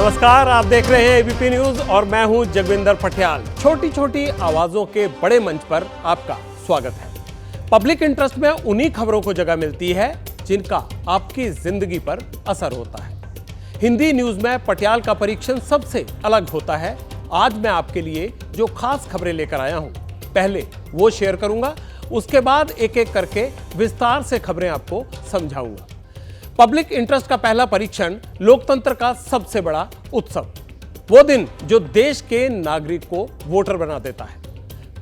नमस्कार, आप देख रहे हैं एबीपी न्यूज और मैं हूं जगविंदर पटियाल। छोटी छोटी आवाजों के बड़े मंच पर आपका स्वागत है। पब्लिक इंटरेस्ट में उन्हीं खबरों को जगह मिलती है जिनका आपकी जिंदगी पर असर होता है। हिंदी न्यूज में पटियाल का परीक्षण सबसे अलग होता है। आज मैं आपके लिए जो खास खबरें लेकर आया हूं, पहले वो शेयर करूंगा, उसके बाद एक एक करके विस्तार से खबरें आपको समझाऊंगा। पब्लिक इंटरेस्ट का पहला परीक्षण, लोकतंत्र का सबसे बड़ा उत्सव, वो दिन जो देश के नागरिक को वोटर बना देता है।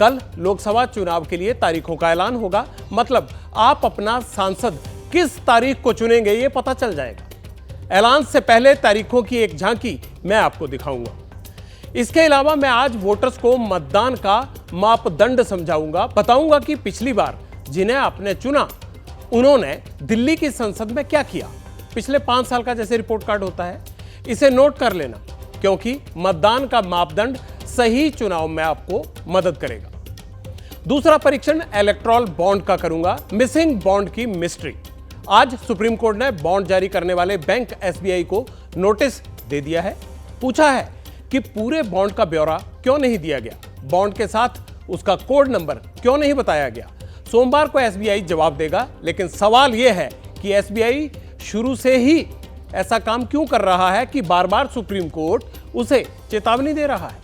कल लोकसभा चुनाव के लिए तारीखों का ऐलान होगा, मतलब आप अपना सांसद किस तारीख को चुनेंगे ये पता चल जाएगा। ऐलान से पहले तारीखों की एक झांकी मैं आपको दिखाऊंगा। इसके अलावा मैं आज वोटर्स को मतदान का मापदंड समझाऊंगा, बताऊंगा कि पिछली बार जिन्हें आपने चुना उन्होंने दिल्ली की संसद में क्या किया। पिछले 5 साल का जैसे रिपोर्ट कार्ड होता है, इसे नोट कर लेना, क्योंकि मतदान का मापदंड सही चुनाव में आपको मदद करेगा। दूसरा परीक्षण इलेक्टोरल बॉन्ड का करूंगा, मिसिंग बॉन्ड की मिस्ट्री। आज सुप्रीम कोर्ट ने बॉन्ड जारी करने वाले बैंक एसबीआई को नोटिस दे दिया है। पूछा है कि पूरे बॉन्ड का ब्यौरा क्यों नहीं दिया गया, बॉन्ड के साथ उसका कोड नंबर क्यों नहीं बताया गया। सोमवार को एसबीआई जवाब देगा, लेकिन सवाल यह है कि एसबीआई शुरू से ही ऐसा काम क्यों कर रहा है कि बार बार सुप्रीम कोर्ट उसे चेतावनी दे रहा है।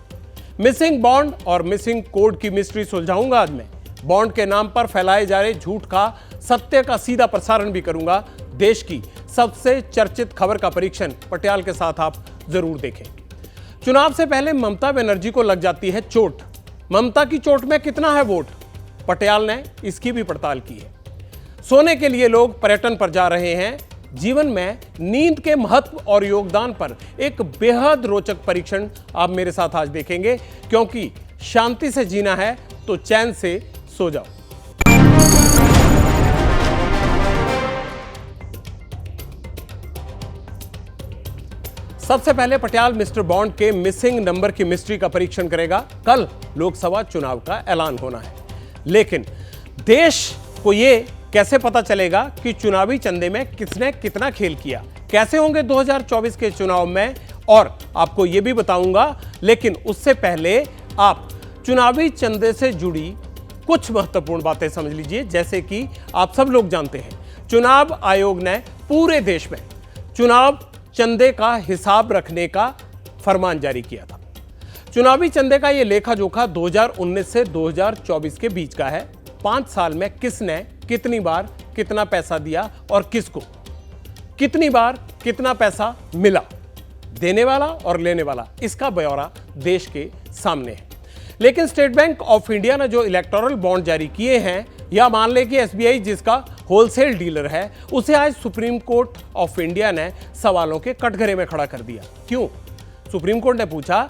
मिसिंग बॉन्ड और मिसिंग कोड की मिस्ट्री सुलझाऊंगा आज मैं। बॉन्ड के नाम पर फैलाए जा रहे झूठ का सत्य का सीधा प्रसारण भी करूंगा। देश की सबसे चर्चित खबर का परीक्षण पटियाल के साथ आप जरूर देखें। चुनाव से पहले ममता बनर्जी को लग जाती है चोट। ममता की चोट में कितना है वोट, पटियाल ने इसकी भी पड़ताल की है। सोने के लिए लोग पर्यटन पर जा रहे हैं। जीवन में नींद के महत्व और योगदान पर एक बेहद रोचक परीक्षण आप मेरे साथ आज देखेंगे, क्योंकि शांति से जीना है तो चैन से सो जाओ। सबसे पहले पटियाल मिस्टर बॉन्ड के मिसिंग नंबर की मिस्ट्री का परीक्षण करेगा। कल लोकसभा चुनाव का ऐलान होना है, लेकिन देश को यह कैसे पता चलेगा कि चुनावी चंदे में किसने कितना खेल किया, कैसे होंगे 2024 के चुनाव में, और आपको यह भी बताऊंगा। लेकिन उससे पहले आप चुनावी चंदे से जुड़ी कुछ महत्वपूर्ण बातें समझ लीजिए। जैसे कि आप सब लोग जानते हैं, चुनाव आयोग ने पूरे देश में चुनाव चंदे का हिसाब रखने का फरमान जारी किया था। चुनावी चंदे का यह लेखा जोखा 2019 से 2024 के बीच का है। 5 साल में किसने कितनी बार कितना पैसा दिया और किसको, कितनी बार कितना पैसा मिला, देने वाला और लेने वाला, इसका ब्यौरा देश के सामने है। लेकिन स्टेट बैंक ऑफ इंडिया ने जो इलेक्टोरल बॉन्ड जारी किए हैं, या मान ले कि एसबीआई जिसका होलसेल डीलर है, उसे आज सुप्रीम कोर्ट ऑफ इंडिया ने सवालों के कटघरे में खड़ा कर दिया। क्यों? सुप्रीम कोर्ट ने पूछा,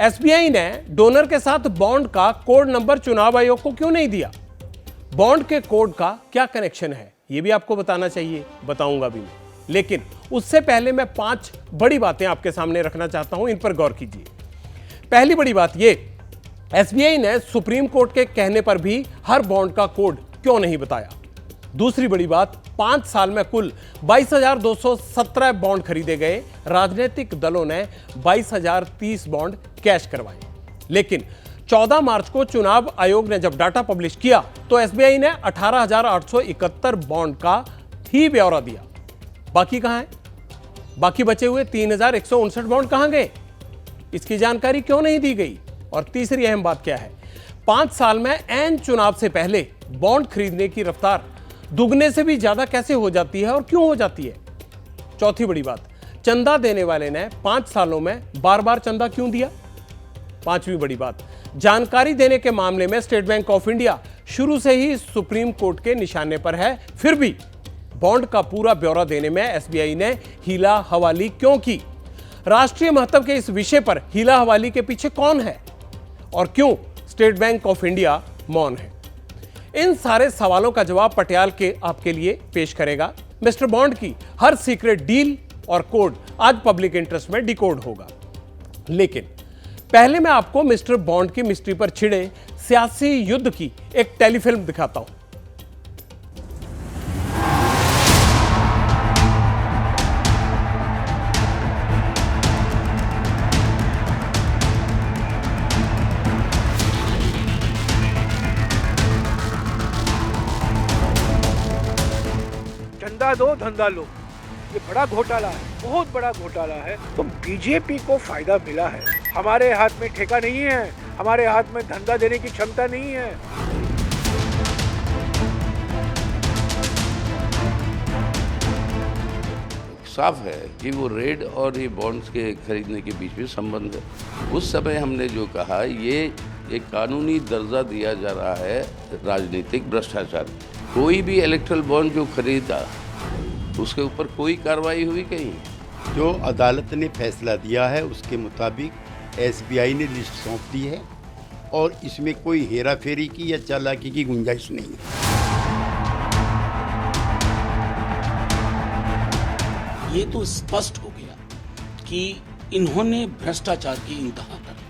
एसबीआई ने डोनर के साथ बॉन्ड का कोड नंबर चुनाव आयोग को क्यों नहीं दिया? बॉन्ड के कोड का क्या कनेक्शन है, यह भी आपको बताना चाहिए, बताऊंगा भी मैं। लेकिन उससे पहले मैं 5 बड़ी बातें आपके सामने रखना चाहता हूं, इन पर गौर कीजिए। पहली बड़ी बात यह, एसबीआई ने सुप्रीम कोर्ट के कहने पर भी हर बॉन्ड का कोड क्यों नहीं बताया। दूसरी बड़ी बात, 5 साल में कुल 22,217 बॉन्ड खरीदे गए। राजनीतिक दलों ने 22,030 बॉन्ड कैश करवाए। लेकिन 14 मार्च को चुनाव आयोग ने जब डाटा पब्लिश किया तो एसबीआई ने 18,871 बॉन्ड का ही ब्यौरा दिया। बाकी कहां है? बाकी बचे हुए 3,159 बॉन्ड कहां गए? इसकी जानकारी क्यों नहीं दी गई? और तीसरी अहम बात क्या है, 5 साल में ऐन चुनाव से पहले बॉन्ड खरीदने की रफ्तार दुगने से भी ज्यादा कैसे हो जाती है और क्यों हो जाती है? चौथी बड़ी बात, चंदा देने वाले ने 5 सालों में बार बार चंदा क्यों दिया? पांचवी बड़ी बात, जानकारी देने के मामले में स्टेट बैंक ऑफ इंडिया शुरू से ही सुप्रीम कोर्ट के निशाने पर है, फिर भी बॉन्ड का पूरा ब्यौरा देने में एसबीआई ने हीला हवाली क्यों की? राष्ट्रीय महत्व के इस विषय पर हीला हवाली के पीछे कौन है और क्यों स्टेट बैंक ऑफ इंडिया मौन है? इन सारे सवालों का जवाब पटियाल के आपके लिए पेश करेगा। मिस्टर बॉन्ड की हर सीक्रेट डील और कोड आज पब्लिक इंटरेस्ट में डिकोड होगा। लेकिन पहले मैं आपको मिस्टर बॉन्ड की मिस्ट्री पर छिड़े सियासी युद्ध की एक टेलीफिल्म दिखाता हूं। पैसा दो धंधा लो, ये बड़ा घोटाला है, बहुत बड़ा घोटाला है। तो बीजेपी को फायदा मिला है। हमारे हाथ में ठेका नहीं है, हमारे हाथ में धंधा देने की क्षमता नहीं है। साफ है कि वो रेड और ये बॉन्ड्स के खरीदने के बीच में संबंध है। उस समय हमने जो कहा, ये एक कानूनी दर्जा दिया जा रहा है राजनीतिक भ्रष्टाचार। कोई भी इलेक्ट्रल बॉन्ड जो खरीदा उसके ऊपर कोई कार्रवाई हुई कहीं? जो अदालत ने फैसला दिया है उसके मुताबिक एसबीआई ने लिस्ट सौंप दी है और इसमें कोई हेराफेरी की या चालाकी की गुंजाइश नहीं है। ये तो स्पष्ट हो गया कि इन्होंने भ्रष्टाचार की इंतहा कर दी।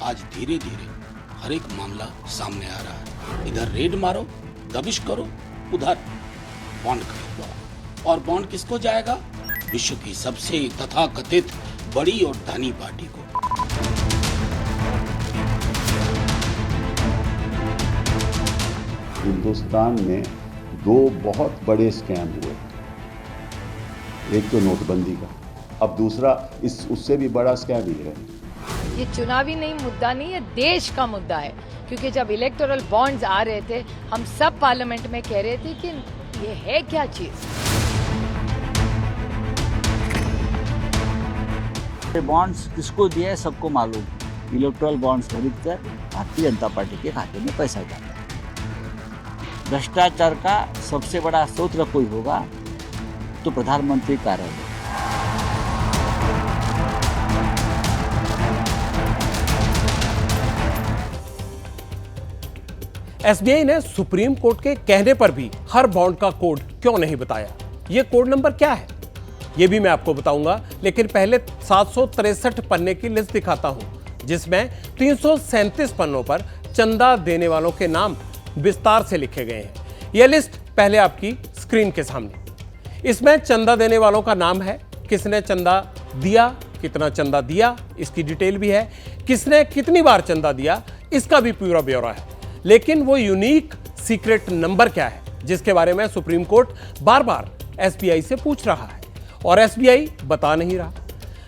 आज धीरे धीरे हर एक मामला सामने आ रहा है। इधर रेड मारो, दबिश करो, उधर बॉन्ड खरीदो। और बॉन्ड किसको जाएगा? विश्व की सबसे तथाकथित बड़ी और धनी पार्टी को। हिंदुस्तान में दो बहुत बड़े स्कैम हुए। एक तो नोटबंदी का, अब दूसरा उससे भी बड़ा स्कैम ही है। ये चुनावी नहीं मुद्दा नहीं, ये देश का मुद्दा है। क्योंकि जब इलेक्टोरल बॉन्ड्स आ रहे थे, हम सब पार्लियामेंट में कह रहे थे कि ये है क्या चीज। बॉन्ड्स किसको दिए है सबको मालूम। इलेक्टोरल बॉन्ड्स खरीदकर भारतीय जनता पार्टी के खाते में पैसा जाता है। भ्रष्टाचार का सबसे बड़ा स्रोत कोई होगा तो प्रधानमंत्री कार्यालय। एसबीआई ने सुप्रीम कोर्ट के कहने पर भी हर बॉन्ड का कोड क्यों नहीं बताया? यह कोड नंबर क्या है, यह भी मैं आपको बताऊंगा। लेकिन पहले 763 पन्ने की लिस्ट दिखाता हूं, जिसमें 337 पन्नों पर चंदा देने वालों के नाम विस्तार से लिखे गए हैं। यह लिस्ट पहले आपकी स्क्रीन के सामने। इसमें चंदा देने वालों का नाम है, किसने चंदा दिया, कितना चंदा दिया, इसकी डिटेल भी है, किसने कितनी बार चंदा दिया, इसका भी पूरा ब्यौरा है। लेकिन वो यूनिक सीक्रेट नंबर क्या है, जिसके बारे में सुप्रीम कोर्ट बार बार एसबीआई से पूछ रहा है और एसबीआई बता नहीं रहा।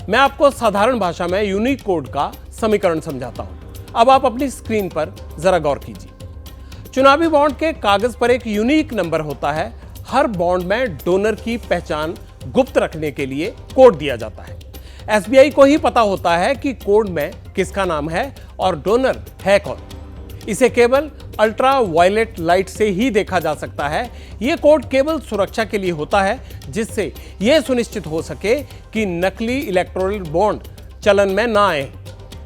मैं आपको साधारण भाषा में यूनिक कोड का समीकरण समझाता हूं। अब आप अपनी स्क्रीन पर जरा गौर कीजिए। चुनावी बॉन्ड के कागज पर एक यूनिक नंबर होता है। हर बॉन्ड में डोनर की पहचान गुप्त रखने के लिए कोड दिया जाता है। एसबीआई को ही पता होता है कि कोड में किसका नाम है और डोनर है कौन। इसे केवल अल्ट्रा वायलेट लाइट से ही देखा जा सकता है। यह कोड केवल सुरक्षा के लिए होता है, जिससे यह सुनिश्चित हो सके कि नकली इलेक्टोरल बॉन्ड चलन में ना आए।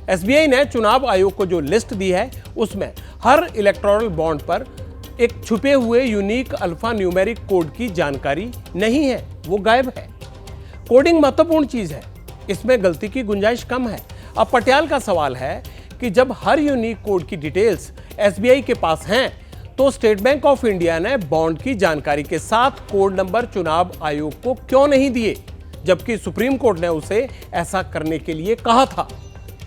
एसबीआई ने चुनाव आयोग को जो लिस्ट दी है, उसमें हर इलेक्टोरल बॉन्ड पर एक छुपे हुए यूनिक अल्फा न्यूमेरिक कोड की जानकारी नहीं है, वो गायब है। कोडिंग महत्वपूर्ण चीज है, इसमें गलती की गुंजाइश कम है। अब पटियाल का सवाल है कि जब हर यूनिक कोड की डिटेल्स एसबीआई के पास हैं, तो स्टेट बैंक ऑफ इंडिया ने बॉन्ड की जानकारी के साथ कोड नंबर चुनाव आयोग को क्यों नहीं दिए, जबकि सुप्रीम कोर्ट ने उसे ऐसा करने के लिए कहा था।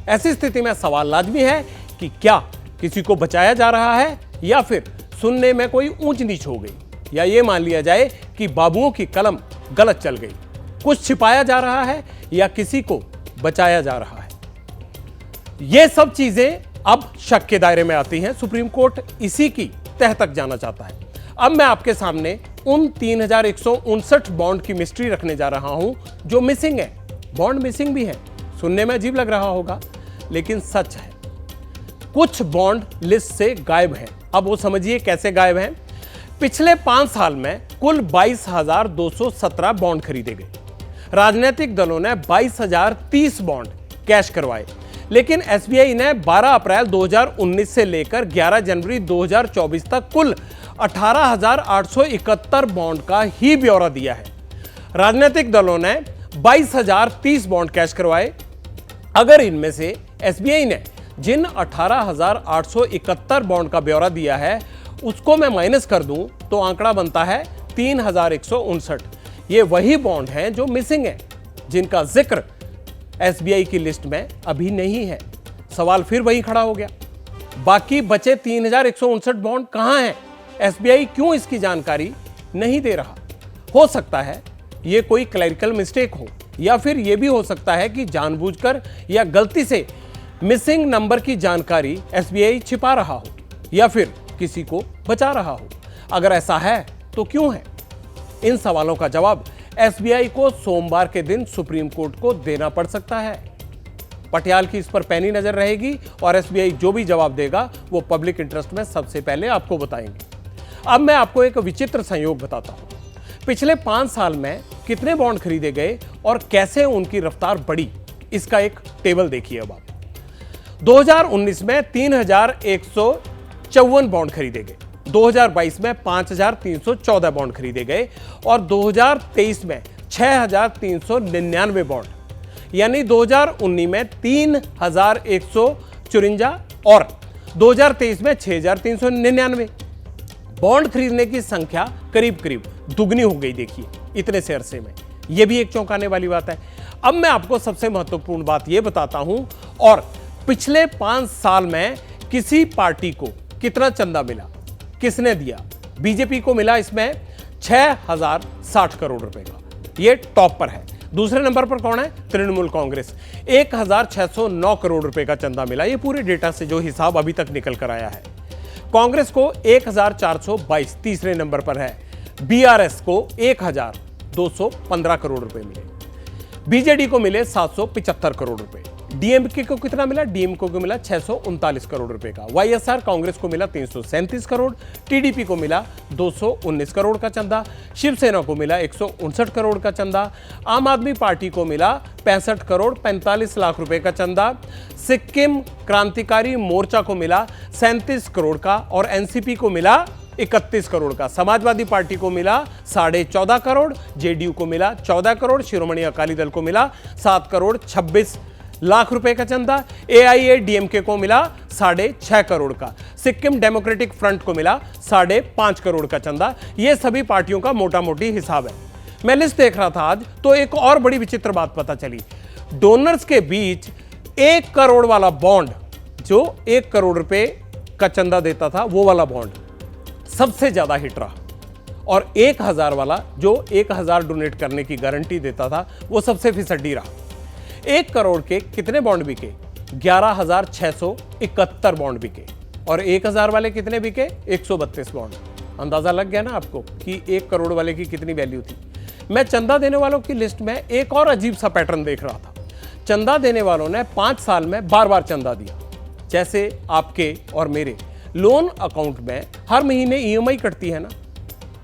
ऐसी स्थिति में सवाल लाजमी है कि क्या किसी को बचाया जा रहा है या फिर सुनने में कोई ऊंच नीच हो गई, या ये मान लिया जाए कि बाबुओं की कलम गलत चल गई। कुछ छिपाया जा रहा है या किसी को बचाया जा रहा है। ये सब चीजें अब शक के दायरे में आती हैं। सुप्रीम कोर्ट इसी की तह तक जाना चाहता है। अब मैं आपके सामने उन 3159 बॉन्ड की मिस्ट्री रखने जा रहा हूं जो मिसिंग है। बॉन्ड मिसिंग भी है, सुनने में अजीब लग रहा होगा, लेकिन सच है। कुछ बॉन्ड लिस्ट से गायब हैं। अब वो समझिए कैसे गायब हैं। पिछले 5 साल में कुल 22,217 बॉन्ड खरीदे गए। राजनीतिक दलों ने 22,030 बॉन्ड कैश करवाए, लेकिन एसबीआई ने 12 अप्रैल 2019 से लेकर 11 जनवरी 2024 तक कुल 18,871 बॉन्ड का ही ब्यौरा दिया है। राजनीतिक दलों ने 22,030 बॉन्ड कैश करवाए। अगर इनमें से एसबीआई ने जिन 18,871 बॉन्ड का ब्यौरा दिया है उसको मैं माइनस कर दूं, तो आंकड़ा बनता है 3,159। ये वही बॉन्ड हैं जो मिसिंग हैं, जिनका जिक्र एसबीआई की लिस्ट में अभी नहीं है। सवाल फिर वही खड़ा हो गया, बाकी बचे 3,159 बॉन्ड कहां हैं? एसबीआई क्यों इसकी जानकारी नहीं दे रहा? हो सकता है ये कोई क्लरिकल मिस्टेक हो, या फिर ये भी हो सकता है कि जानबूझकर या गलती से मिसिंग नंबर की जानकारी एसबीआई छिपा रहा हो या फिर किसी को बचा रहा हो। अगर ऐसा है तो क्यों है? इन सवालों का जवाब एसबीआई को सोमवार के दिन सुप्रीम कोर्ट को देना पड़ सकता है। पटियाल की इस पर पैनी नजर रहेगी और एसबीआई जो भी जवाब देगा वो पब्लिक इंटरेस्ट में सबसे पहले आपको बताएंगे। अब मैं आपको एक विचित्र संयोग बताता हूं। पिछले 5 साल में कितने बॉन्ड खरीदे गए और कैसे उनकी रफ्तार बढ़ी, इसका एक टेबल देखिए। अब आप 2019 में 3154 बॉन्ड खरीदे गए, 2022 में 5314 बॉन्ड खरीदे गए और 2023 में 6399 बॉन्ड, यानी 2019 में 3154 और 2023 में 6399 बॉन्ड खरीदने की संख्या करीब करीब दुगनी हो गई। देखिए इतने से अरसे में, यह भी एक चौंकाने वाली बात है। अब मैं आपको सबसे महत्वपूर्ण बात यह बताता हूं, और पिछले 5 साल में किसी पार्टी को कितना चंदा मिला, किसने दिया। बीजेपी को मिला इसमें 6060 करोड़ रुपए का, यह टॉप पर है। दूसरे नंबर पर कौन है? तृणमूल कांग्रेस, 1609 करोड़ रुपए का चंदा मिला। यह पूरे डेटा से जो हिसाब अभी तक निकल कर आया है। कांग्रेस को 1422 तीसरे नंबर पर है। बीआरएस को 1215 करोड़ रुपए मिले। बीजेडी को मिले 775 करोड़ रुपए। डीएमके को कितना मिला? डीएमके को मिला 639 करोड़ रुपए का। वाईएसआर कांग्रेस को मिला 337 करोड़। टीडीपी को मिला 219 करोड़ का चंदा। शिवसेना को मिला 159 करोड़ का चंदा। आम आदमी पार्टी को मिला 65 करोड़ 45 लाख रुपए का चंदा। सिक्किम क्रांतिकारी मोर्चा को मिला 37 करोड़ का और एनसीपी को मिला 31 करोड़ का। समाजवादी पार्टी को मिला 14.5 करोड़। जेडीयू को मिला 14 करोड़। शिरोमणि अकाली दल को मिला 7 करोड़ 26 लाख रुपए का चंदा। एआईएडीएमके को मिला 6.5 करोड़ का। सिक्किम डेमोक्रेटिक फ्रंट को मिला 5.5 करोड़ का चंदा। यह सभी पार्टियों का मोटा मोटी हिसाब है। मैं लिस्ट देख रहा था आज, तो एक और बड़ी विचित्र बात पता चली। डोनर्स के बीच 1 करोड़ वाला बॉन्ड, जो 1 करोड़ रुपए का चंदा देता था, वो वाला बॉन्ड सबसे ज्यादा हिट रहा, और 1000 वाला जो 1000 डोनेट करने की गारंटी देता था, वो सबसे फिसड्डी रहा। 1 करोड़ के कितने बॉन्ड बिके? 11,671 बॉन्ड बिके। और 1000 वाले कितने बिके? 132 बॉन्ड। अंदाजा लग गया ना आपको कि 1 करोड़ वाले की कितनी वैल्यू थी। मैं चंदा देने वालों की लिस्ट में एक और अजीब सा पैटर्न देख रहा था। चंदा देने वालों ने 5 साल में बार बार चंदा दिया। जैसे आपके और मेरे लोन अकाउंट में हर महीने ईएमआई कटती है ना,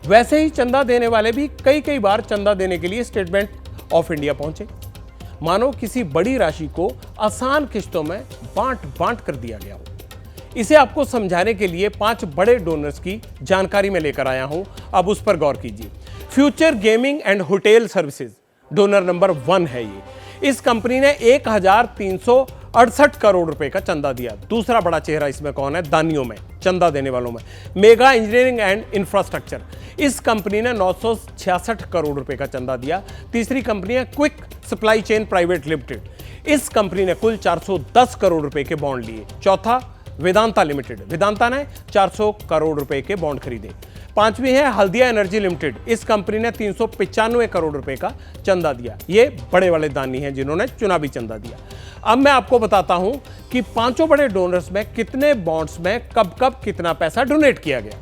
वैसे ही चंदा देने वाले भी कई बार चंदा देने के लिए स्टेट बैंक ऑफ इंडिया पहुंचे। मानो किसी बड़ी राशि को आसान किश्तों में बांट कर दिया गया हो। इसे आपको समझाने के लिए 5 बड़े डोनर्स की जानकारी में लेकर आया हूं। अब उस पर गौर कीजिए। Future gaming and hotel services donor number 1 है ये। इस कंपनी ने 1368 करोड़ रुपए का चंदा दिया। दूसरा बड़ा चेहरा इसमें कौन है? दानियों में, चंदा देने वालों में, मेगा इंजीनियरिंग एंड इंफ्रास्ट्रक्चर। इस कंपनी ने 966 करोड़ रुपए का चंदा दिया। तीसरी कंपनी है quick supply chain private limited. इस कंपनी ने कुल 410 करोड़ रुपए के बॉन्ड लिए। चौथा वेदांता लिमिटेड, वेदांता ने 400 करोड़ रुपए के बॉन्ड खरीदे। पांचवी है हल्दिया एनर्जी लिमिटेड। इस कंपनी ने 395 करोड़ रुपए का चंदा दिया। ये बड़े वाले दानी हैं जिन्होंने चुनावी चंदा दिया। अब मैं आपको बताता हूं कि 5 बड़े डोनर्स में कितने बॉन्ड्स में कब कितना पैसा डोनेट किया गया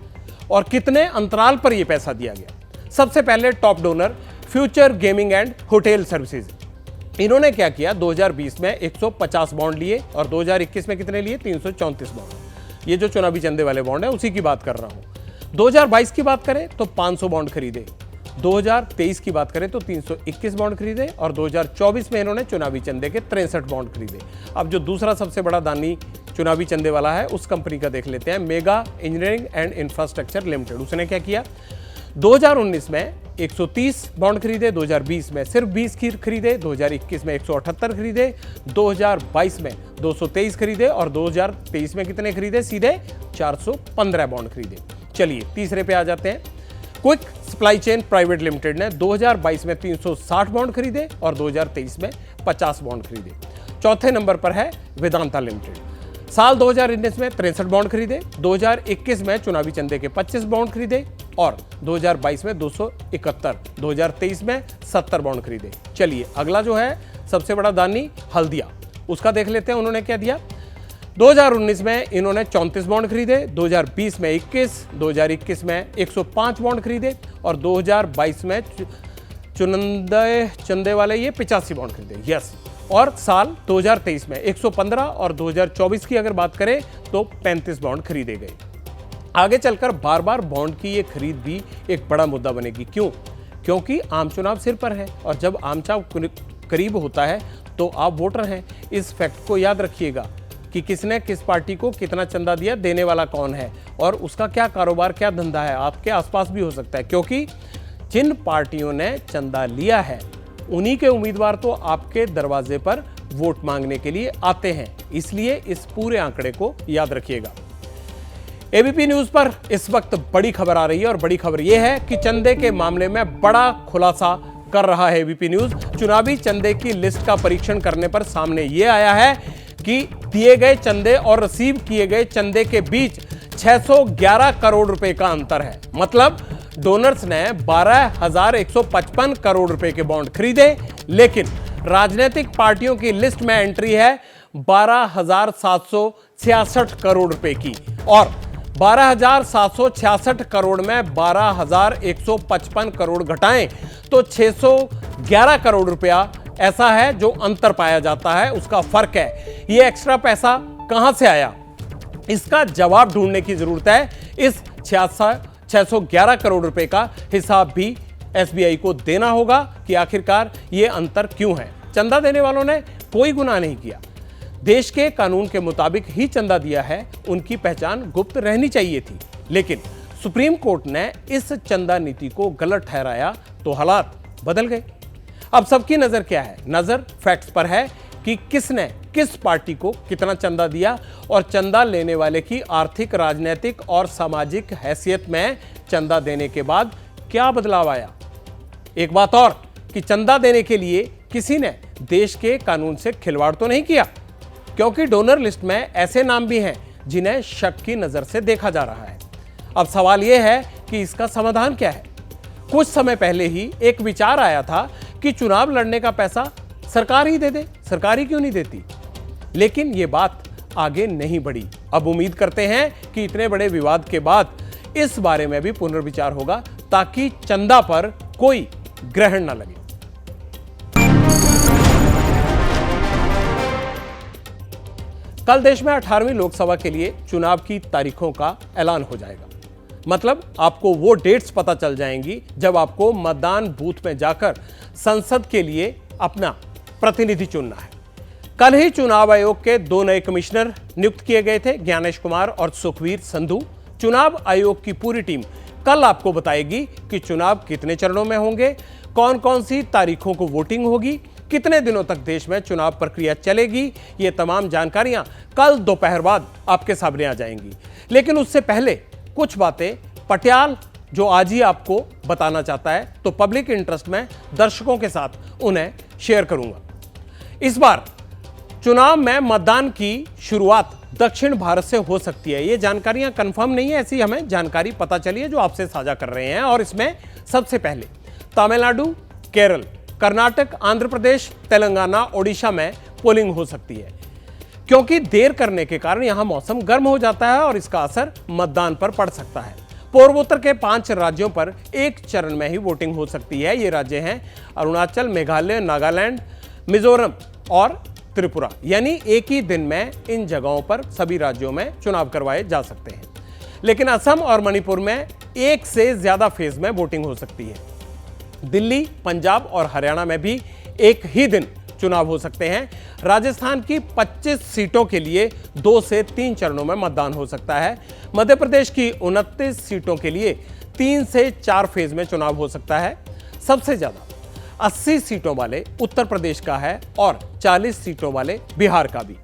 और कितने अंतराल पर यह पैसा दिया गया। सबसे पहले top donor future gaming and hotel services. इन्होंने क्या किया? 2020 में 150 बॉन्ड लिए और 2021 में कितने लिए? 334 बॉन्ड। ये जो चुनावी चंदे वाले बॉन्ड है उसी की बात कर रहा हूं। 2022 की बात करें तो 500 बॉन्ड खरीदे। 2023 की बात करें तो 321 बॉन्ड खरीदे और 2024 में इन्होंने चुनावी चंदे के 63 बॉन्ड खरीदे। अब जो दूसरा सबसे बड़ा दानी चुनावी चंदे वाला है उस कंपनी का देख लेते हैं, mega engineering and infrastructure limited. उसने क्या किया? 2019 में 130 बॉन्ड खरीदे, 2020 में सिर्फ 20 खरीदे, 2021 में 178 खरीदे, 2022 में 223 खरीदे और 2023 में कितने खरीदे? सीधे 415 बॉन्ड खरीदे। चलिए तीसरे पे आ जाते हैं। Quick supply chain private limited ने 2022 में 360 बॉन्ड खरीदे और 2023 में 50 बॉन्ड खरीदे। चौथे नंबर पर है वेदांता लिमिटेड। साल 2019 में 63 बॉन्ड खरीदे, 2021 में चुनावी चंदे के 25 बॉन्ड खरीदे और 2022 में 271, 2023 में 70 बॉन्ड खरीदे। चलिए अगला जो है सबसे बड़ा दानी हल्दिया, उसका देख लेते हैं उन्होंने क्या दिया। 2019 में इन्होंने 34 बॉन्ड खरीदे, 2020 में 21, 2021 में 105 बॉन्ड खरीदे और 2022 में चंदे वाले ये 85 बॉन्ड खरीदे। यस, और साल 2023 में 115 और 2024 की अगर बात करें तो 35 बॉन्ड खरीदे गए। आगे चलकर बार बार बॉन्ड की ये खरीद भी एक बड़ा मुद्दा बनेगी। क्यों? क्योंकि आम चुनाव सिर पर है और जब आम चुनाव करीब होता है तो आप वोटर हैं। इस फैक्ट को याद रखिएगा कि किसने किस पार्टी को कितना चंदा दिया, देने वाला कौन है और उसका क्या कारोबार, क्या धंधा है, आपके आसपास भी हो सकता है। क्योंकि जिन पार्टियों ने चंदा लिया है उन्हीं के उम्मीदवार तो आपके दरवाजे पर वोट मांगने के लिए आते हैं, इसलिए इस पूरे आंकड़े को याद रखिएगा। एबीपी न्यूज पर इस वक्त बड़ी खबर आ रही है और बड़ी खबर यह है कि चंदे के मामले में बड़ा खुलासा कर रहा है एबीपी न्यूज। चुनावी चंदे की लिस्ट का परीक्षण करने पर सामने यह आया है कि दिए गए चंदे और रिसीव किए गए चंदे के बीच 611 करोड़ रुपए का अंतर है। मतलब डोनर्स ने 12,155 करोड़ रुपए के बॉन्ड खरीदे, लेकिन राजनीतिक पार्टियों की लिस्ट में एंट्री है 12,766 करोड़ रुपए की और 12,766 करोड़ में 12,155 करोड़ घटाएं तो 611 करोड़ रुपया ऐसा है जो अंतर पाया जाता है, उसका फर्क है। ये एक्स्ट्रा पैसा कहां से आया, इसका जवाब ढूंढने की जरूरत है। इस 611 करोड़ रुपए का हिसाब भी एसबीआई को देना होगा कि आखिरकार ये अंतर क्यों है। चंदा देने वालों ने कोई गुनाह नहीं किया, देश के कानून के मुताबिक ही चंदा दिया है, उनकी पहचान गुप्त रहनी चाहिए थी। लेकिन सुप्रीम कोर्ट ने इस चंदा नीति को गलत ठहराया तो हालात बदल गए। अब सबकी नजर क्या है? नजर फैक्ट्स पर है कि किसने किस पार्टी को कितना चंदा दिया और चंदा लेने वाले की आर्थिक, राजनीतिक और सामाजिक हैसियत में चंदा देने के बाद क्या बदलाव आया। एक बात और कि चंदा देने के लिए किसी ने देश के कानून से खिलवाड़ तो नहीं किया, क्योंकि डोनर लिस्ट में ऐसे नाम भी हैं जिन्हें शक की नजर से देखा जा रहा है। अब सवाल यह है कि इसका समाधान क्या है। कुछ समय पहले ही एक विचार आया था कि चुनाव लड़ने का पैसा सरकार ही दे दे, सरकार ही क्यों नहीं देती, लेकिन यह बात आगे नहीं बढ़ी। अब उम्मीद करते हैं कि इतने बड़े विवाद के बाद इस बारे में भी पुनर्विचार होगा ताकि चंदा पर कोई ग्रहण न लगे। कल देश में 18वीं लोकसभा के लिए चुनाव की तारीखों का ऐलान हो जाएगा। मतलब आपको वो डेट्स पता चल जाएंगी जब आपको मतदान बूथ में जाकर संसद के लिए अपना प्रतिनिधि चुनना है। कल ही चुनाव आयोग के 2 नए कमिश्नर नियुक्त किए गए थे, ज्ञानेश कुमार और सुखवीर संधू। चुनाव आयोग की पूरी टीम कल आपको बताएगी कि चुनाव कितने चरणों में होंगे, कौन कौन सी तारीखों को वोटिंग होगी, कितने दिनों तक देश में चुनाव प्रक्रिया चलेगी। ये तमाम जानकारियां कल दोपहर बाद आपके सामने आ जाएंगी। लेकिन उससे पहले कुछ बातें पटियाल जो आज ही आपको बताना चाहता है, तो पब्लिक इंटरेस्ट में दर्शकों के साथ उन्हें शेयर करूंगा। इस बार चुनाव में मतदान की शुरुआत दक्षिण भारत से हो सकती है। ये जानकारियां कंफर्म नहीं है, ऐसी हमें जानकारी पता चली है जो आपसे साझा कर रहे हैं। और इसमें सबसे पहले तमिलनाडु, केरल, कर्नाटक, आंध्र प्रदेश, तेलंगाना, ओडिशा में पोलिंग हो सकती है, क्योंकि देर करने के कारण यहां मौसम गर्म हो जाता है और इसका असर मतदान पर पड़ सकता है। पूर्वोत्तर के 5 राज्यों पर एक चरण में ही वोटिंग हो सकती है। ये राज्य हैं अरुणाचल, मेघालय, नागालैंड, मिजोरम और त्रिपुरा। यानी एक ही दिन में इन जगहों पर सभी राज्यों में चुनाव करवाए जा सकते हैं। लेकिन असम और मणिपुर में एक से ज्यादा फेज में वोटिंग हो सकती है। दिल्ली, पंजाब और हरियाणा में भी एक ही दिन चुनाव हो सकते हैं। राजस्थान की 25 सीटों के लिए 2 से 3 चरणों में मतदान हो सकता है। मध्य प्रदेश की 29 सीटों के लिए 3 से 4 फेज में चुनाव हो सकता है। सबसे ज्यादा 80 सीटों वाले उत्तर प्रदेश का है और 40 सीटों वाले बिहार का भी।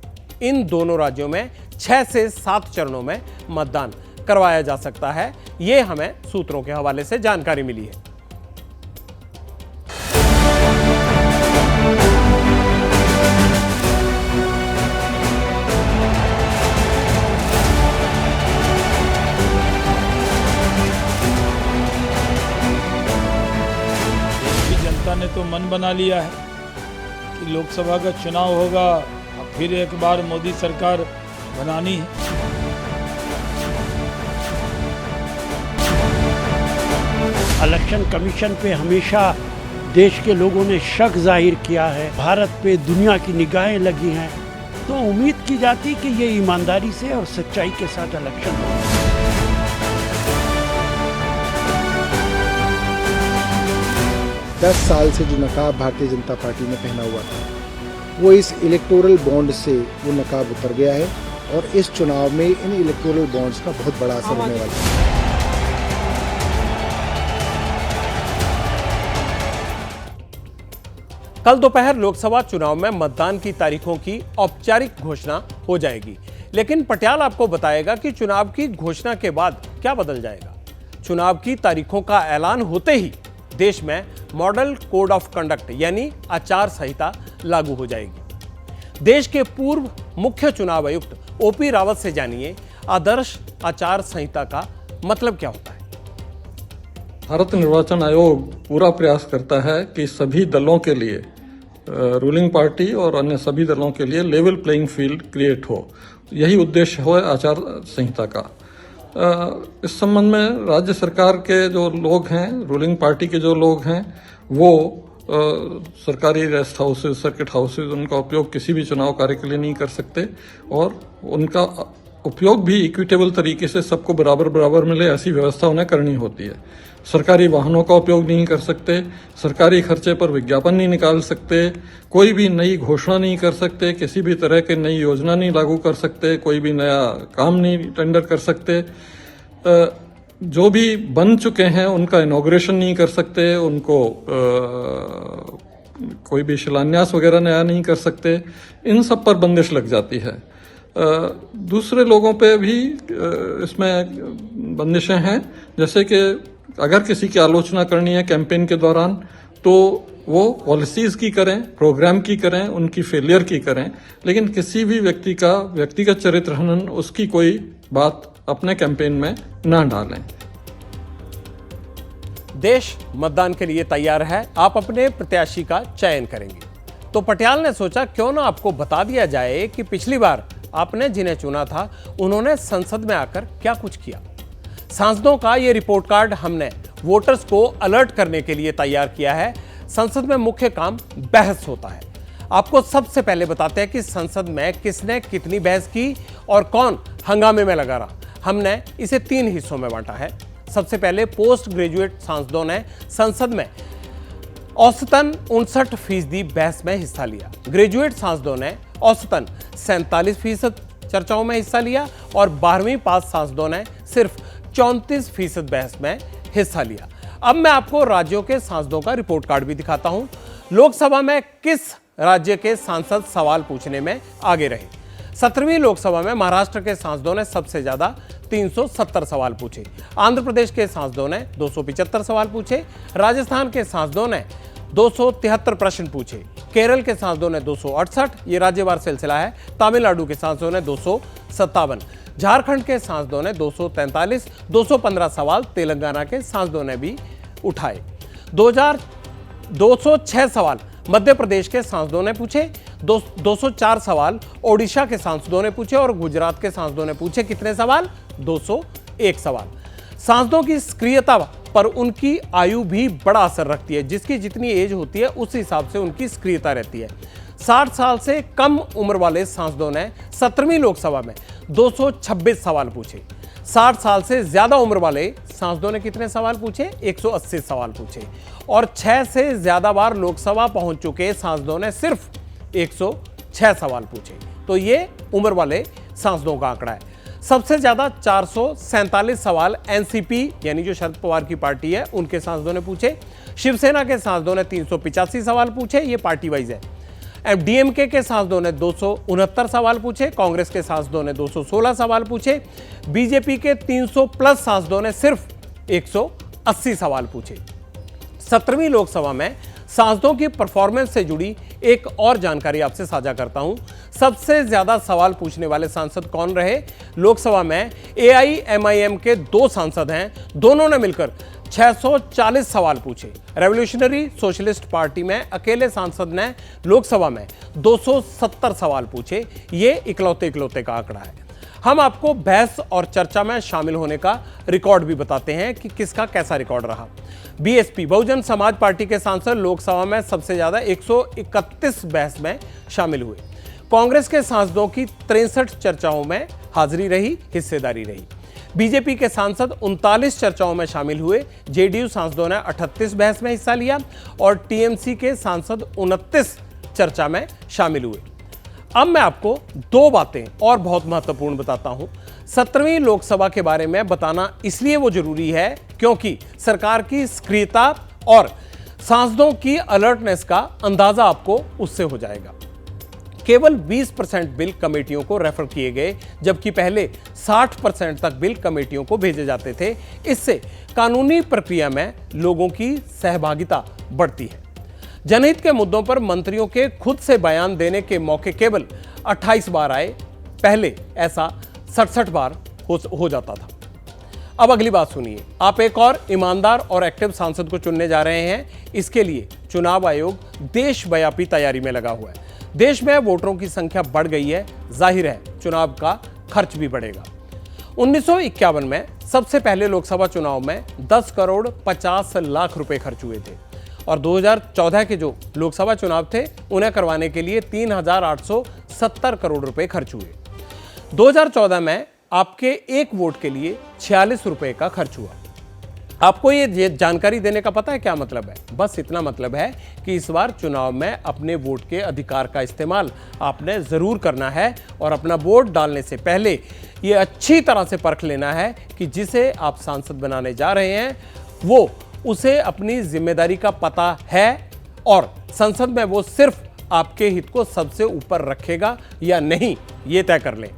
इन दोनों राज्यों में 6 से 7 चरणों में मतदान करवाया जा सकता है। यह हमें सूत्रों के हवाले से जानकारी मिली है। बना लिया है कि लोकसभा का चुनाव होगा, अब फिर एक बार मोदी सरकार बनानी है। इलेक्शन कमीशन पे हमेशा देश के लोगों ने शक जाहिर किया है, भारत पे दुनिया की निगाहें लगी हैं, तो उम्मीद की जाती कि ये ईमानदारी से और सच्चाई के साथ इलेक्शन हो। दस साल से जो नकाब भारतीय जनता पार्टी ने पहना हुआ था, वो इस इलेक्टोरल बॉन्ड से वो नकाब उतर गया है और इस चुनाव में इन इलेक्टोरल बॉन्ड्स का बहुत बड़ा असर होने वाला है। कल दोपहर लोकसभा चुनाव में मतदान की तारीखों की औपचारिक घोषणा हो जाएगी, लेकिन पटियाल आपको बताएगा कि चुनाव की घोषणा के बाद क्या बदल जाएगा। चुनाव की तारीखों का ऐलान होते ही देश में मॉडल कोड ऑफ कंडक्ट यानी आचार संहिता लागू हो जाएगी। देश के पूर्व मुख्य चुनाव आयुक्त ओपी रावत से जानिए आदर्श आचार संहिता का मतलब क्या होता है। भारत निर्वाचन आयोग पूरा प्रयास करता है कि सभी दलों के लिए, रूलिंग पार्टी और अन्य सभी दलों के लिए लेवल प्लेइंग फील्ड क्रिएट हो। यही उद्देश्य है आचार संहिता का। इस संबंध में राज्य सरकार के जो लोग हैं, रूलिंग पार्टी के जो लोग हैं, वो सरकारी रेस्ट हाउसेज, सर्किट हाउसेज, उनका उपयोग किसी भी चुनाव कार्य के लिए नहीं कर सकते और उनका उपयोग भी इक्विटेबल तरीके से सबको बराबर बराबर मिले, ऐसी व्यवस्था उन्हें करनी होती है। सरकारी वाहनों का उपयोग नहीं कर सकते, सरकारी खर्चे पर विज्ञापन नहीं निकाल सकते, कोई भी नई घोषणा नहीं कर सकते, किसी भी तरह की नई योजना नहीं लागू कर सकते, कोई भी नया काम नहीं टेंडर कर सकते, जो भी बन चुके हैं उनका इनॉग्रेशन नहीं कर सकते, उनको कोई भी शिलान्यास वगैरह नया नहीं कर सकते। इन सब पर बंदिश लग जाती है। दूसरे लोगों पे भी इसमें बंदिशें हैं, जैसे कि अगर किसी की आलोचना करनी है कैंपेन के दौरान तो वो पॉलिसीज की करें, प्रोग्राम की करें, उनकी फेलियर की करें, लेकिन किसी भी व्यक्ति का व्यक्तिगत चरित्र हनन, उसकी कोई बात अपने कैंपेन में ना डालें। देश मतदान के लिए तैयार है, आप अपने प्रत्याशी का चयन करेंगे। तो पटियाल ने सोचा क्यों ना आपको बता दिया जाए कि पिछली बार आपने जिन्हें चुना था उन्होंने संसद में आकर क्या कुछ किया। सांसदों का ये रिपोर्ट कार्ड हमने वोटर्स को अलर्ट करने के लिए तैयार किया है। संसद में मुख्य काम बहस होता है। आपको सबसे पहले बताते हैं कि संसद में किसने कितनी बहस की और कौन हंगामे में लगा रहा। हमने इसे 3 हिस्सों में बांटा है। सबसे पहले पोस्ट ग्रेजुएट सांसदों ने संसद में औसतन 59% बहस में हिस्सा लिया। ग्रेजुएट सांसदों ने औसतन 47% चर्चाओं में हिस्सा लिया और 12वीं पास सांसदों ने सिर्फ 34% बहस में हिस्सा लिया। अब मैं आपको राज्यों के सांसदों का रिपोर्ट कार्ड भी दिखाता हूं। लोकसभा में किस राज्य के सांसद सवाल पूछने में आगे रहे। 17वीं लोकसभा में महाराष्ट्र के सांसदों ने सबसे ज्यादा 370 सवाल पूछे। आंध्र प्रदेश के सांसदों ने 275 सवाल पूछे। राजस्थान के सांसदों ने 273 प्रश्न पूछे। केरल के सांसदों ने 268, ये राज्यवार सिलसिला है। तमिलनाडु के सांसदों ने 257, झारखंड के सांसदों ने 243, 215 सवाल तेलंगाना के सांसदों ने भी उठाए। 206 सवाल मध्य प्रदेश के सांसदों ने पूछे। 204 सवाल ओडिशा के सांसदों ने पूछे और गुजरात के सांसदों ने पूछे। कितने सवाल? 201 सवाल। सांसदों की सक्रियता पर उनकी आयु भी बड़ा असर रखती है। जिसकी जितनी एज होती है उस हिसाब से उनकी सक्रियता रहती है। 60 साल से कम उम्र वाले सांसदों ने 17वीं लोकसभा में 226 सवाल पूछे। 60 साल से ज्यादा उम्र वाले सांसदों ने कितने सवाल पूछे? 180 सवाल पूछे। और 6 से ज्यादा बार लोकसभा पहुंच चुके सांसदों ने सिर्फ 106 सवाल पूछे। तो ये उम्र वाले सांसदों का आंकड़ा है। सबसे ज्यादा 447 सवाल एनसीपी यानी जो शरद पवार की पार्टी है उनके सांसदों ने पूछे। शिवसेना के सांसदों ने 385 सवाल पूछे, ये पार्टी वाइज है। डीएमके के सांसदों ने 269 सवाल पूछे। कांग्रेस के सांसदों ने 216 सवाल पूछे। बीजेपी के 300 प्लस सांसदों ने सिर्फ 180 सवाल पूछे। 17वीं लोकसभा में सांसदों की परफॉर्मेंस से जुड़ी एक और जानकारी आपसे साझा करता हूं। सबसे ज्यादा सवाल पूछने वाले सांसद कौन रहे? लोकसभा में एआईएमआईएम के 2 सांसद हैं। दोनों ने मिलकर 640 सवाल पूछे। रेवोल्यूशनरी सोशलिस्ट पार्टी में अकेले सांसद ने लोकसभा में 270 सवाल पूछे। ये इकलौते का आंकड़ा है। हम आपको बहस और चर्चा में शामिल होने का रिकॉर्ड भी बताते हैं कि किसका कैसा रिकॉर्ड रहा। बीएसपी बहुजन समाज पार्टी के सांसद लोकसभा में सबसे ज्यादा 131 बहस में शामिल हुए। कांग्रेस के सांसदों की 63 चर्चाओं में हाजिरी रही, हिस्सेदारी रही। बीजेपी के सांसद 39 चर्चाओं में शामिल हुए। जेडीयू सांसदों ने 38 बहस में हिस्सा लिया और टीएमसी के सांसद 29 चर्चा में शामिल हुए। अब मैं आपको दो बातें और बहुत महत्वपूर्ण बताता हूं। 17वीं लोकसभा के बारे में बताना इसलिए वो जरूरी है क्योंकि सरकार की सक्रियता और सांसदों की अलर्टनेस का अंदाजा आपको उससे हो जाएगा। केवल 20% बिल कमेटियों को रेफर किए गए, जबकि पहले 60% तक बिल कमेटियों को भेजे जाते थे। इससे कानूनी प्रक्रिया में लोगों की सहभागिता बढ़ती है। जनहित के मुद्दों पर मंत्रियों के खुद से बयान देने के मौके केवल 28 बार आए, पहले ऐसा 67 बार हो जाता था। अब अगली बात सुनिए। आप एक और ईमानदार और एक्टिव सांसद को चुनने जा रहे हैं। इसके लिए चुनाव आयोग देशव्यापी तैयारी में लगा हुआ है। देश में वोटरों की संख्या बढ़ गई है, जाहिर है चुनाव का खर्च भी बढ़ेगा। 1951 में सबसे पहले लोकसभा चुनाव में 10 करोड़ 50 लाख रुपए खर्च हुए थे और 2014 के जो लोकसभा चुनाव थे उन्हें करवाने के लिए 3,870 करोड़ रुपए खर्च हुए। 2014 में आपके एक वोट के लिए 46 रुपए का खर्च हुआ। आपको ये जानकारी देने का पता है क्या मतलब है? बस इतना मतलब है कि इस बार चुनाव में अपने वोट के अधिकार का इस्तेमाल आपने जरूर करना है और अपना वोट डालने से पहले ये अच्छी तरह से परख लेना है कि जिसे आप सांसद बनाने जा रहे हैं वो उसे अपनी जिम्मेदारी का पता है और संसद में वो सिर्फ आपके हित को सबसे ऊपर रखेगा या नहीं, ये तय कर लें।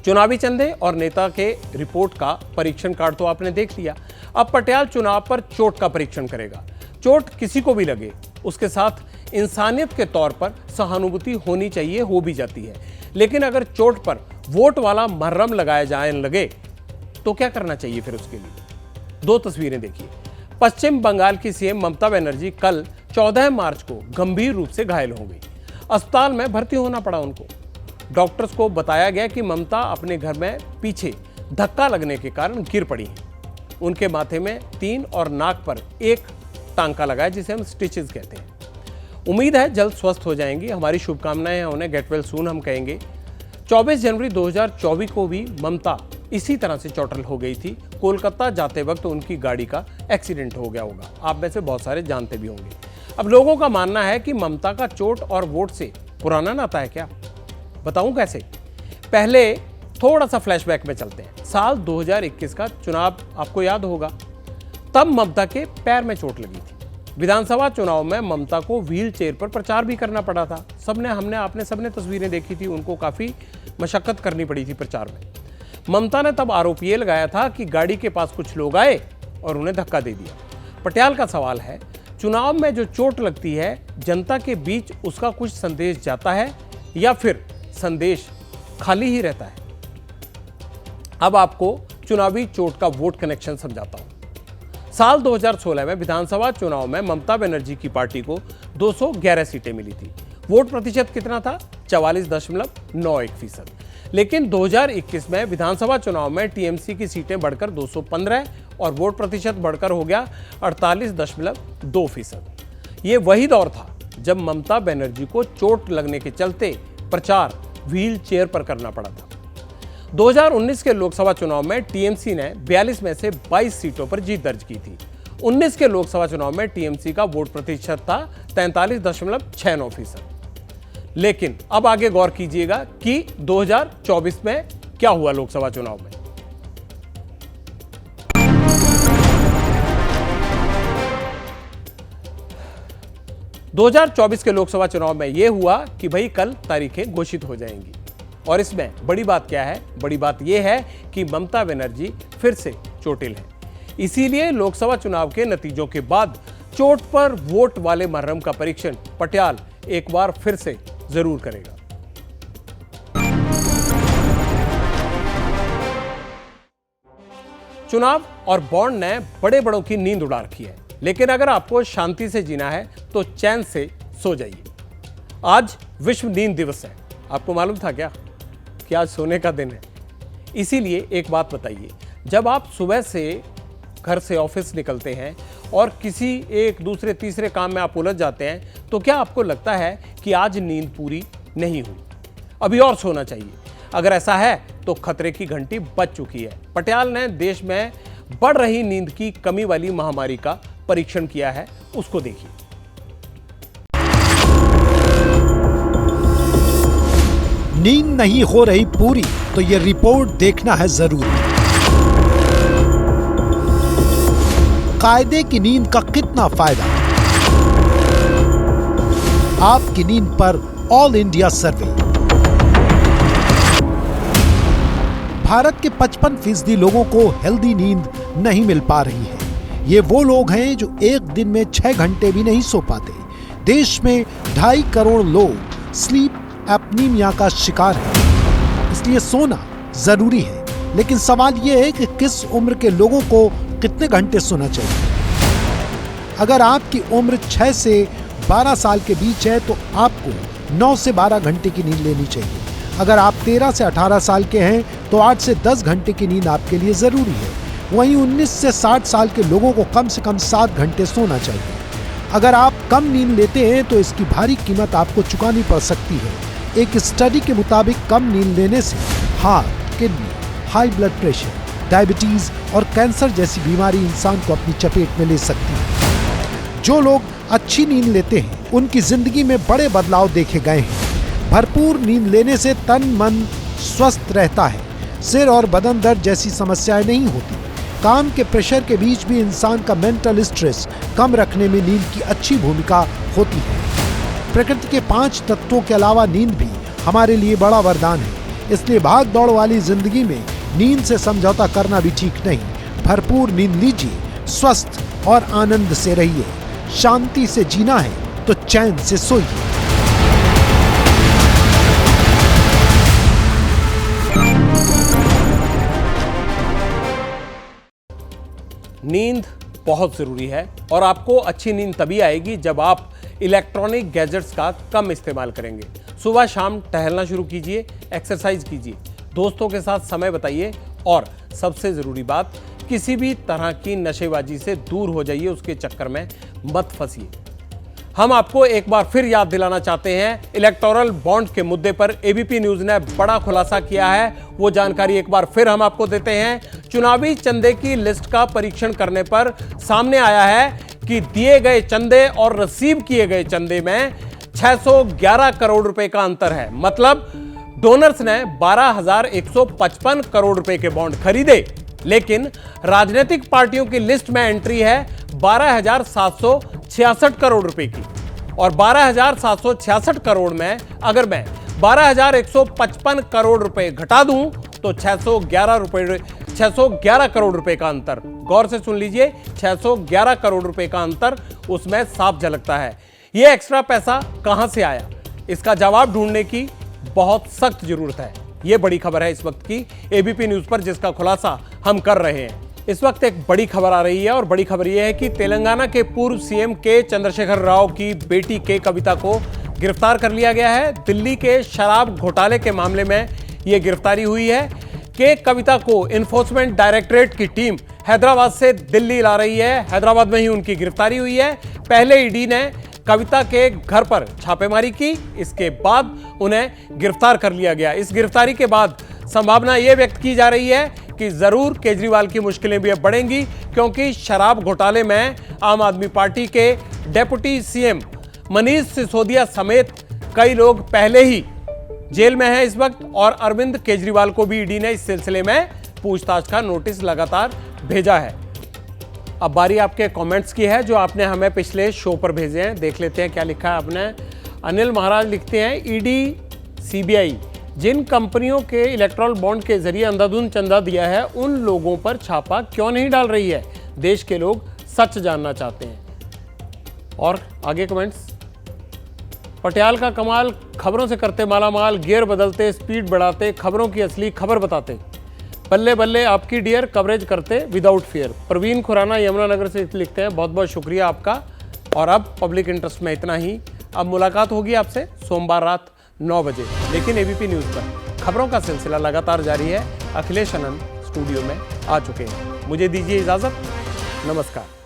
चुनावी चंदे और नेता के रिपोर्ट का परीक्षण कार्ड तो आपने देख लिया। अब पटियाला चुनाव पर चोट का परीक्षण करेगा। चोट किसी को भी लगे, उसके साथ इंसानियत के तौर पर सहानुभूति होनी चाहिए, हो भी जाती है। लेकिन अगर चोट पर वोट वाला मरहम लगाया जाए लगे तो क्या करना चाहिए फिर उसके लिए? दो तस्वीरें देखिए। पश्चिम बंगाल की सीएम ममता बनर्जी कल 14 मार्च को गंभीर रूप से घायल हो गई। अस्पताल में भर्ती होना पड़ा उनको। डॉक्टर्स को बताया गया कि ममता अपने घर में पीछे धक्का लगने के कारण गिर पड़ी हैं। उनके माथे में 3 और नाक पर 1 टांका लगा है, जिसे हम स्टिचेस कहते हैं। उम्मीद है जल्द स्वस्थ हो जाएंगी। हमारी शुभकामनाएं हैं उन्हें। गेट वेल सून हम कहेंगे। 24 जनवरी 2024 को भी ममता इसी तरह से चोटिल हो गई थी। कोलकाता जाते वक्त उनकी गाड़ी का एक्सीडेंट हो गया होगा। आप में से बहुत सारे जानते भी होंगे। अब लोगों का मानना है कि ममता का चोट और वोट से पुराना नाता है क्या? बताऊं कैसे? पहले थोड़ा सा फ्लैशबैक में चलते हैं। साल 2021 का चुनाव आपको याद होगा। तब ममता के पैर में चोट लगी थी। विधानसभा चुनाव में ममता को व्हील चेयर पर प्रचार भी करना पड़ा था। आपने सबने तस्वीरें देखी थी। उनको काफी मशक्कत करनी पड़ी थी प्रचार में। ममता ने तब आरोप ये लगाया था कि गाड़ी के पास कुछ लोग आए और उन्हें धक्का दे दिया। पटियाला का सवाल है, चुनाव में जो चोट लगती है जनता के बीच उसका कुछ संदेश जाता है या फिर संदेश खाली ही रहता है? अब आपको चुनावी चोट का वोट कनेक्शन समझाता हूं। साल 2016 में विधानसभा चुनाव में ममता बनर्जी की पार्टी को 211 सीटें मिली थी। वोट प्रतिशत कितना था? 44.91%। लेकिन 2021 में विधानसभा चुनाव में टीएमसी की सीटें बढ़कर 215 और वोट प्रतिशत बढ़कर हो गया 48.2%। ये वही दौर था जब ममता बनर्जी को चोट लगने के चलते प्रचार व्हील चेयर पर करना पड़ा था। 2019 के लोकसभा चुनाव में टीएमसी ने 42 में से 22 सीटों पर जीत दर्ज की थी। 19 के लोकसभा चुनाव में टीएमसी का वोट प्रतिशत था 43.69%। लेकिन अब आगे गौर कीजिएगा कि 2024 में क्या हुआ लोकसभा चुनाव में। के लोकसभा चुनाव में यह हुआ कि भाई कल तारीखें घोषित हो जाएंगी। और इसमें बड़ी बात क्या है? बड़ी बात यह है कि ममता बनर्जी फिर से चोटिल है। इसीलिए लोकसभा चुनाव के नतीजों के बाद चोट पर वोट वाले मरहम का परीक्षण पटियाला एक बार फिर से जरूर करेगा। चुनाव और बॉन्ड ने बड़े बड़ों की नींद उड़ा रखी है, लेकिन अगर आपको शांति से जीना है तो चैन से सो जाइए। आज विश्व नींद दिवस है। आपको मालूम था क्या कि आज सोने का दिन है? इसीलिए एक बात बताइए, जब आप सुबह से घर से ऑफिस निकलते हैं और किसी एक दूसरे तीसरे काम में आप उलझ जाते हैं, तो क्या आपको लगता है कि आज नींद पूरी नहीं हुई, अभी और सोना चाहिए? अगर ऐसा है तो खतरे की घंटी बज चुकी है। पटियाल ने देश में बढ़ रही नींद की कमी वाली महामारी का परीक्षण किया है, उसको देखिए। नींद नहीं हो रही पूरी तो ये रिपोर्ट देखना है जरूरी। कायदे की नींद का कितना फायदा? आपकी नींद पर ऑल इंडिया सर्वे। भारत के 55% लोगों को हेल्दी नींद नहीं मिल पा रही है। ये वो लोग हैं जो एक दिन में 6 घंटे भी नहीं सो पाते। देश में 2.5 करोड़ लोग स्लीप एपनीमिया का शिकार हैं। इसलिए सोना जरूरी है, लेकिन सवाल यह है कि किस उम्र के लोगों को कितने घंटे सोना चाहिए। अगर आपकी उम्र 6 से 12 साल के बीच है तो आपको 9 से 12 घंटे की नींद लेनी चाहिए। अगर आप 13 से 18 साल के हैं तो 8 से 10 घंटे की नींद आपके लिए जरूरी है। वहीं 19 से 60 साल के लोगों को कम से कम 7 घंटे सोना चाहिए। अगर आप कम नींद लेते हैं तो इसकी भारी कीमत आपको चुकानी पड़ सकती है। एक स्टडी के मुताबिक कम नींद लेने से heart, kidney, high blood pressure, diabetes और कैंसर जैसी बीमारी इंसान को अपनी चपेट में ले सकती है। जो लोग अच्छी नींद लेते हैं उनकी जिंदगी में बड़े बदलाव देखे गए हैं। भरपूर नींद लेने से तन मन स्वस्थ रहता है, सिर और बदन दर्द जैसी समस्याएं नहीं होती। काम के प्रेशर के बीच भी इंसान का मेंटल स्ट्रेस कम रखने में नींद की अच्छी भूमिका होती है। प्रकृति के 5 तत्वों के अलावा नींद भी हमारे लिए बड़ा वरदान है। इसलिए भाग दौड़ वाली जिंदगी में नींद से समझौता करना भी ठीक नहीं। भरपूर नींद लीजिए, स्वस्थ और आनंद से रहिए। शांति से जीना है तो चैन से सोइए। नींद बहुत ज़रूरी है और आपको अच्छी नींद तभी आएगी जब आप इलेक्ट्रॉनिक गैजेट्स का कम इस्तेमाल करेंगे। सुबह शाम टहलना शुरू कीजिए, एक्सरसाइज कीजिए, दोस्तों के साथ समय बिताइए और सबसे ज़रूरी बात, किसी भी तरह की नशेबाजी से दूर हो जाइए, उसके चक्कर में मत फंसिए। हम आपको एक बार फिर याद दिलाना चाहते हैं, इलेक्टोरल बॉन्ड के मुद्दे पर एबीपी न्यूज़ ने बड़ा खुलासा किया है। वो जानकारी एक बार फिर हम आपको देते हैं। चुनावी चंदे की लिस्ट का परीक्षण करने पर सामने आया है कि दिए गए चंदे और रिसीव किए गए चंदे में 611 करोड़ रुपए का अंतर है। मतलब डोनर्स ने 12,155 करोड़ रुपए के बॉन्ड खरीदे, लेकिन राजनीतिक पार्टियों की लिस्ट में एंट्री है 12,766 करोड़ रुपए की। और 12,766 करोड़ में अगर मैं 12,155 करोड़ रुपए घटा दूं तो 611 करोड़ रुपए का अंतर, गौर से सुन लीजिए, 611 करोड़ रुपए का अंतर उसमें साफ झलकता है। यह एक्स्ट्रा पैसा कहां से आया, इसका जवाब ढूंढने की बहुत सख्त जरूरत है। यह बड़ी खबर है इस वक्त की एबीपी न्यूज पर, जिसका खुलासा हम कर रहे हैं। इस वक्त एक बड़ी खबर आ रही है और बड़ी खबर यह है कि तेलंगाना के पूर्व सीएम के चंद्रशेखर राव की बेटी के कविता को गिरफ्तार कर लिया गया है। दिल्ली के शराब घोटाले के मामले में यह गिरफ्तारी हुई है। के कविता को एनफोर्समेंट डायरेक्टरेट की टीम हैदराबाद से दिल्ली ला रही है। हैदराबाद में ही उनकी गिरफ्तारी हुई है। पहले ईडी ने कविता के घर पर छापेमारी की, इसके बाद उन्हें गिरफ्तार कर लिया गया। इस गिरफ्तारी के बाद संभावना यह व्यक्त की जा रही है कि जरूर केजरीवाल की मुश्किलें भी अब बढ़ेंगी, क्योंकि शराब घोटाले में आम आदमी पार्टी के डेप्यूटी सीएम मनीष सिसोदिया समेत कई लोग पहले ही जेल में हैं इस वक्त, और अरविंद केजरीवाल को भी ईडी ने इस सिलसिले में पूछताछ का नोटिस लगातार भेजा है। अब बारी आपके कमेंट्स की है जो आपने हमें पिछले शो पर भेजे हैं। देख लेते हैं क्या लिखा है आपने। अनिल महाराज लिखते हैं, ईडी सीबीआई जिन कंपनियों के इलेक्ट्रल बॉन्ड के जरिए अंधाधुंध चंदा दिया है उन लोगों पर छापा क्यों नहीं डाल रही है? देश के लोग सच जानना चाहते हैं। और आगे कमेंट्स, पटियाल का कमाल, खबरों से करते मालामाल, गियर बदलते, स्पीड बढ़ाते, खबरों की असली खबर बताते। बल्ले बल्ले आपकी डियर कवरेज करते विदाउट फियर। प्रवीण खुराना यमुनानगर से लिखते हैं, बहुत बहुत शुक्रिया आपका। और अब पब्लिक इंटरेस्ट में इतना ही। अब मुलाकात होगी आपसे सोमवार रात 9 बजे, लेकिन एबीपी न्यूज़ पर खबरों का सिलसिला लगातार जारी है। अखिलेश आनंद स्टूडियो में आ चुके हैं। मुझे दीजिए इजाज़त, नमस्कार।